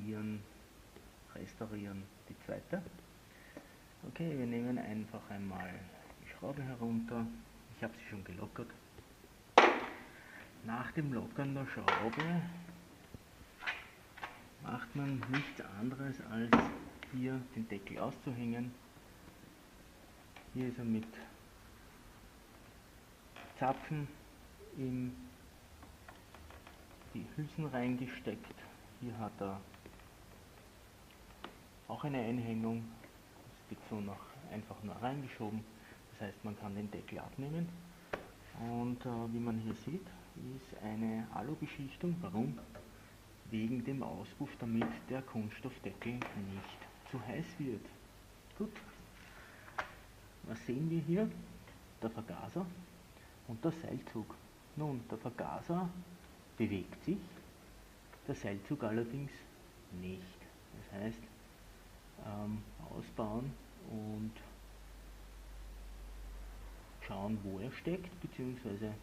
installieren, restaurieren die zweite. Okay, wir nehmen einfach einmal die Schraube herunter. Ich habe sie schon gelockert. Nach dem Lockern der Schraube macht man nichts anderes als hier den Deckel auszuhängen. Hier ist er mit Zapfen in die Hülsen reingesteckt. Hier hat er auch eine Einhängung. Das wird so noch einfach nur reingeschoben. Das heißt, man kann den Deckel abnehmen. Und wie man hier sieht, ist eine Alubeschichtung. Warum? Wegen dem Auspuff, damit der Kunststoffdeckel nicht zu heiß wird. Gut. Was sehen wir hier? Der Vergaser und der Seilzug. Nun, der Vergaser bewegt sich, der Seilzug allerdings nicht. Das heißt, ausbauen und schauen, wo er steckt, beziehungsweise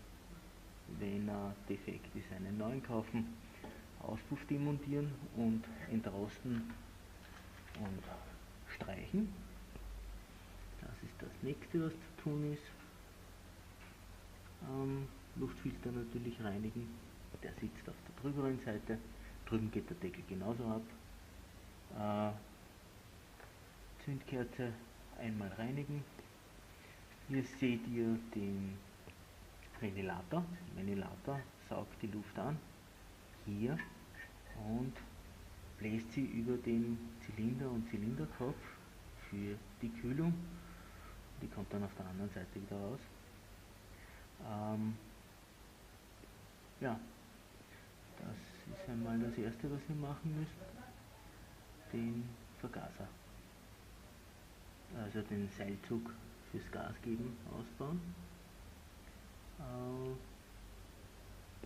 wenn er defekt ist, einen neuen kaufen, Auspuff demontieren und entrosten und streichen. Das ist das nächste, was zu tun ist. Luftfilter natürlich reinigen. Der sitzt auf der drüberen Seite. Drüben geht der Deckel genauso ab. Zündkerze einmal reinigen. Hier seht ihr den Ventilator. Der Ventilator saugt die Luft an, hier, und bläst sie über den Zylinder und Zylinderkopf für die Kühlung. Die kommt dann auf der anderen Seite wieder raus. Ja, das ist einmal das erste, was wir machen müssen. Den Vergaser, also den Seilzug fürs Gas geben, ausbauen.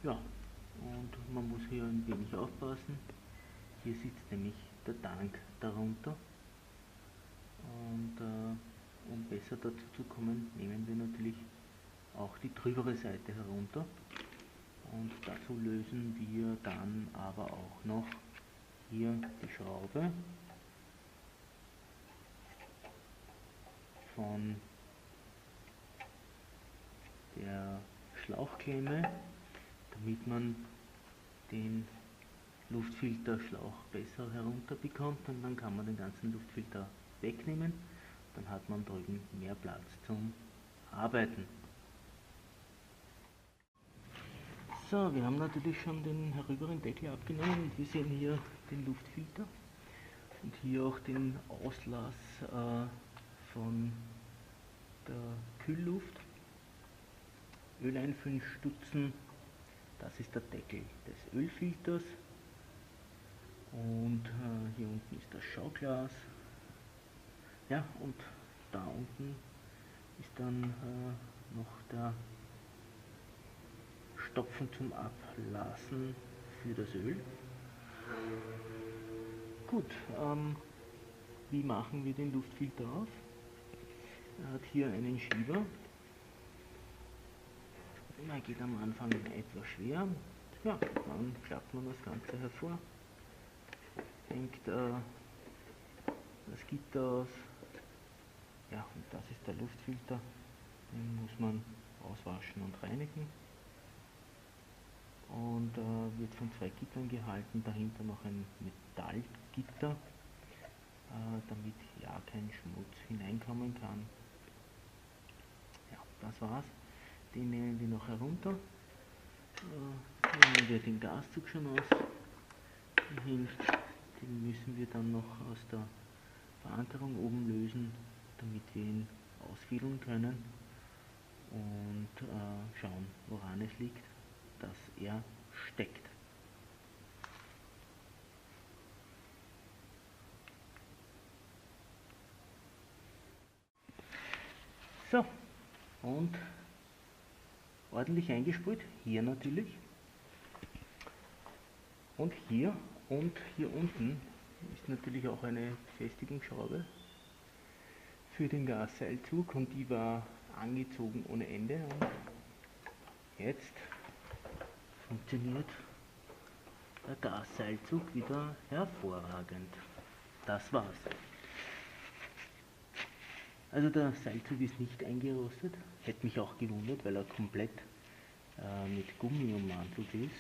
Ja, und man muss hier ein wenig aufpassen. Hier sitzt nämlich der Tank darunter. Und um besser dazu zu kommen, nehmen wir natürlich auch die drübere Seite herunter. Und dazu lösen wir dann aber auch noch hier die Schraube von der Schlauchklemme, damit man den Luftfilterschlauch besser herunterbekommt, und dann kann man den ganzen Luftfilter wegnehmen. Dann hat man drüben mehr Platz zum Arbeiten. So, wir haben natürlich schon den herüberen Deckel abgenommen und wir sehen hier den Luftfilter und hier auch den Auslass von der Kühlluft. Öl einfüllen, stutzen, das ist der Deckel des Ölfilters, und hier unten ist das Schauglas. Ja, und da unten ist dann noch der Stopfen zum Ablassen für das Öl. Gut, wie machen wir den Luftfilter auf? Er hat hier einen Schieber. Er geht am Anfang etwas schwer. Ja, dann klappt man das Ganze hervor, hängt das Gitter aus. Ja, und das ist der Luftfilter. Den muss man auswaschen und reinigen. Und wird von zwei Gittern gehalten, dahinter noch ein Metallgitter, damit ja kein Schmutz hineinkommen kann. Ja, das war's. Den nehmen wir noch herunter. Nehmen wir den Gaszug schon aus. Den müssen wir dann noch aus der Verankerung oben lösen, damit wir ihn ausfädeln können und schauen, woran es liegt, dass er steckt. So, und ordentlich eingesprüht, hier natürlich, und hier unten ist natürlich auch eine Befestigungsschraube für den Gasseilzug, und die war angezogen ohne Ende, und jetzt funktioniert der Gasseilzug wieder hervorragend. Das war's. Also der Seilzug ist nicht eingerostet, hätte mich auch gewundert, weil er komplett mit Gummi ummantelt ist,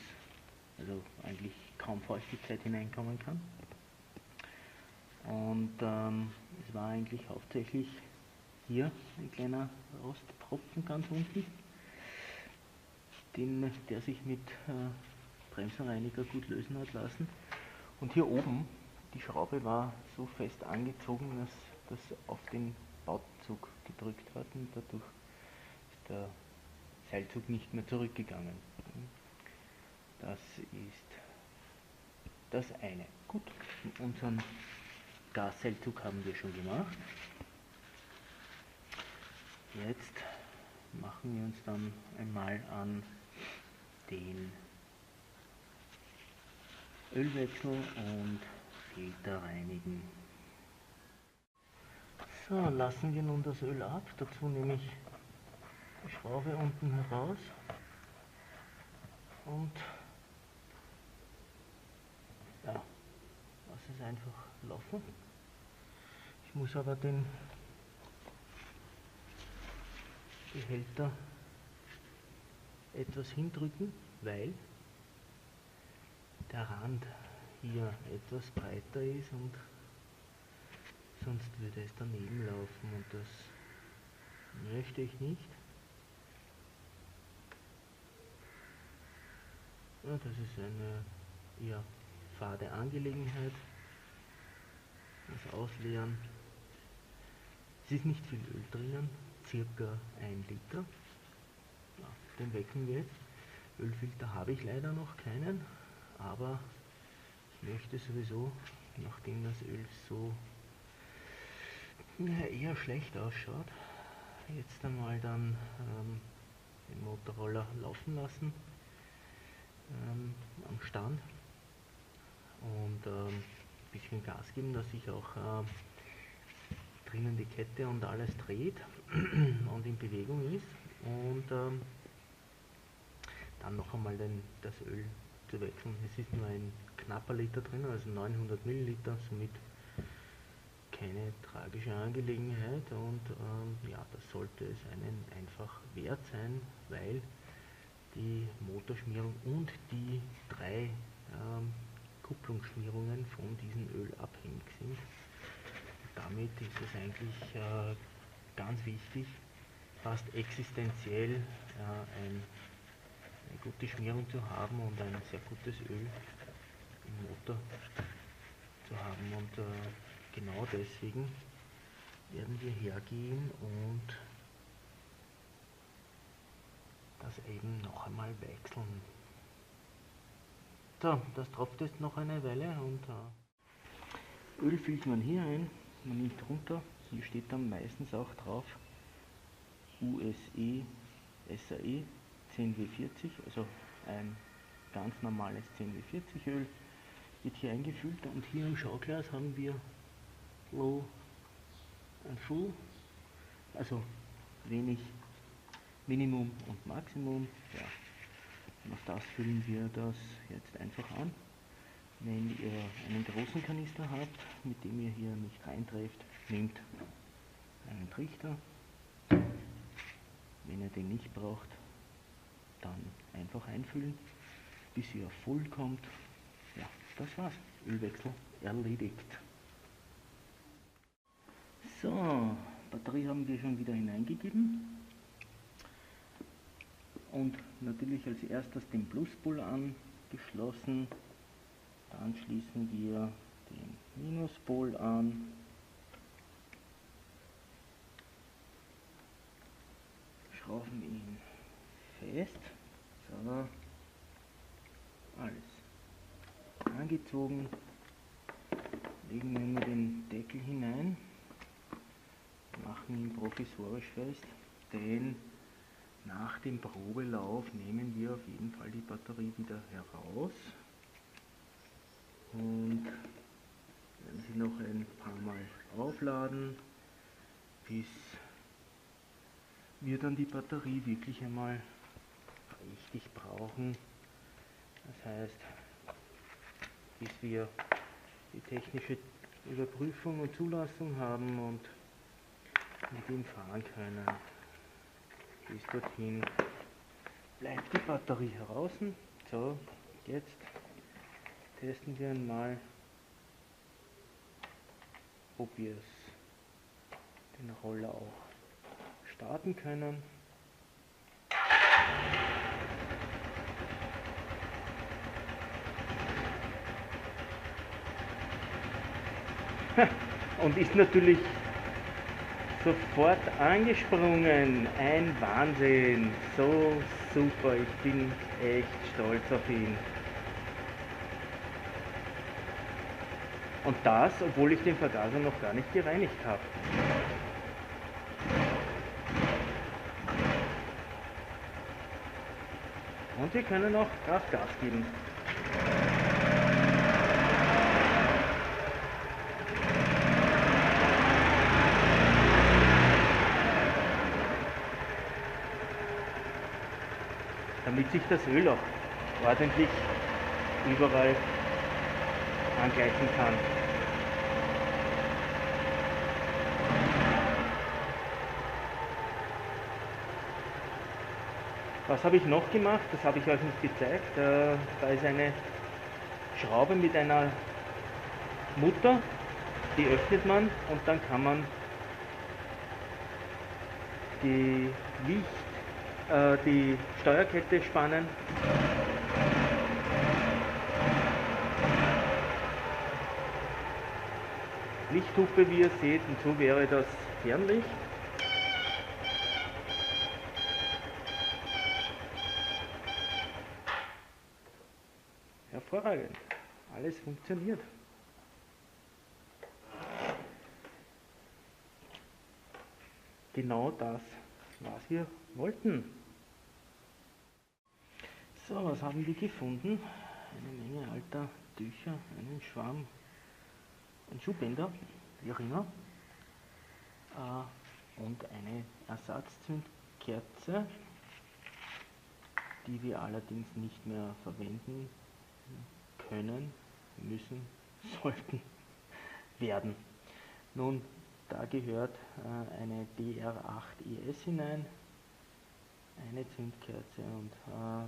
also eigentlich kaum Feuchtigkeit hineinkommen kann. Und es war eigentlich hauptsächlich hier ein kleiner Rosttropfen ganz unten, der sich mit Bremsenreiniger gut lösen hat lassen. Und hier oben, die Schraube war so fest angezogen, dass das auf den Bauzug gedrückt hat und dadurch ist der Seilzug nicht mehr zurückgegangen. Das ist das eine. Gut, unseren Gasseilzug haben wir schon gemacht. Jetzt machen wir uns dann einmal an den Ölwechsel und Filter reinigen. So, lassen wir nun das Öl ab. Dazu nehme ich die Schraube unten heraus und ja, lasse es einfach laufen. Ich muss aber den Behälter etwas hindrücken, weil der Rand hier etwas breiter ist und sonst würde es daneben laufen und das möchte ich nicht. Ja, das ist eine eher fade Angelegenheit. Das Ausleeren. Es ist nicht viel Öl drinnen, circa 1 Liter. Ja, den wecken wir jetzt. Ölfilter habe ich leider noch keinen, aber ich möchte sowieso, nachdem das Öl so eher schlecht ausschaut, jetzt einmal dann den Motorroller laufen lassen am Stand und ein bisschen Gas geben, dass sich auch drinnen die Kette und alles dreht und in Bewegung ist und dann noch einmal das Öl zu wechseln. Es ist nur ein knapper Liter drin, also 900 Milliliter, somit keine tragische Angelegenheit und ja, das sollte es einen einfach wert sein, weil die Motorschmierung und die 3 Kupplungsschmierungen von diesem Öl abhängig sind. Damit ist es eigentlich ganz wichtig, fast existenziell eine gute Schmierung zu haben und ein sehr gutes Öl im Motor zu haben. Und genau deswegen werden wir hergehen und das eben noch einmal wechseln. So, das tropft jetzt noch eine Weile und Öl füllt man hier ein, man nimmt runter, hier steht dann meistens auch drauf USE SAE 10W40, also ein ganz normales 10W40 Öl wird hier eingefüllt und hier im Schauglas haben wir Low und Full, also wenig, Minimum und Maximum. Ja. Und auf das füllen wir das jetzt einfach an. Wenn ihr einen großen Kanister habt, mit dem ihr hier nicht reintrefft, nehmt einen Trichter. Wenn ihr den nicht braucht, dann einfach einfüllen, bis ihr auf Full kommt. Ja, das war's. Ölwechsel erledigt. So, Batterie haben wir schon wieder hineingegeben. Und natürlich als erstes den Pluspol angeschlossen. Dann schließen wir den Minuspol an. Schrauben ihn fest. So, alles angezogen. Legen wir nur den Deckel hinein. Machen ihn provisorisch fest, denn nach dem Probelauf nehmen wir auf jeden Fall die Batterie wieder heraus und werden sie noch ein paar Mal aufladen, bis wir dann die Batterie wirklich einmal richtig brauchen. Das heißt, bis wir die technische Überprüfung und Zulassung haben und mit ihm fahren können. Bis dorthin bleibt die Batterie heraus. So, jetzt testen wir einmal, ob wir den Roller auch starten können. Und ist natürlich sofort angesprungen. Ein Wahnsinn. So super. Ich bin echt stolz auf ihn. Und das, obwohl ich den Vergaser noch gar nicht gereinigt habe. Und wir können auch Gas geben. Damit sich das Öl auch ordentlich überall angleichen kann. Was habe ich noch gemacht? Das habe ich euch nicht gezeigt. Da ist eine Schraube mit einer Mutter, die öffnet man und dann kann man die Steuerkette spannen. Lichthupe, wie ihr seht, und so wäre das Fernlicht. Hervorragend, alles funktioniert. Genau das, was wir wollten. So, was haben wir gefunden? Eine Menge alter Tücher, einen Schwamm, ein Schuhbänder, wie auch immer, und eine Ersatzzündkerze, die wir allerdings nicht mehr verwenden können, müssen, sollten, werden. Nun, da gehört eine DR8 ES hinein, eine Zündkerze, und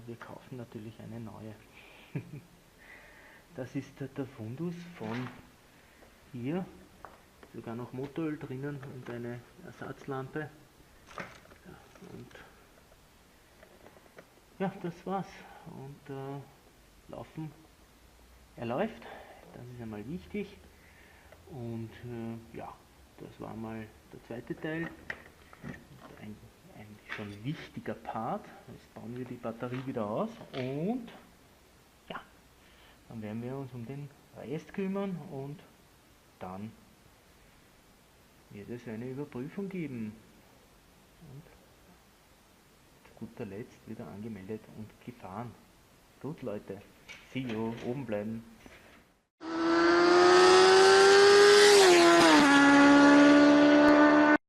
wir kaufen natürlich eine neue. Das ist der Fundus von hier, sogar noch Motoröl drinnen und eine Ersatzlampe. Ja, und ja, das war's. Und er läuft, das ist einmal wichtig. Und ja, das war mal der zweite Teil. Ein schon wichtiger Part. Jetzt bauen wir die Batterie wieder aus und ja, dann werden wir uns um den Rest kümmern und dann wird es eine Überprüfung geben. Und zu guter Letzt wieder angemeldet und gefahren. Gut Leute, see you, oben bleiben.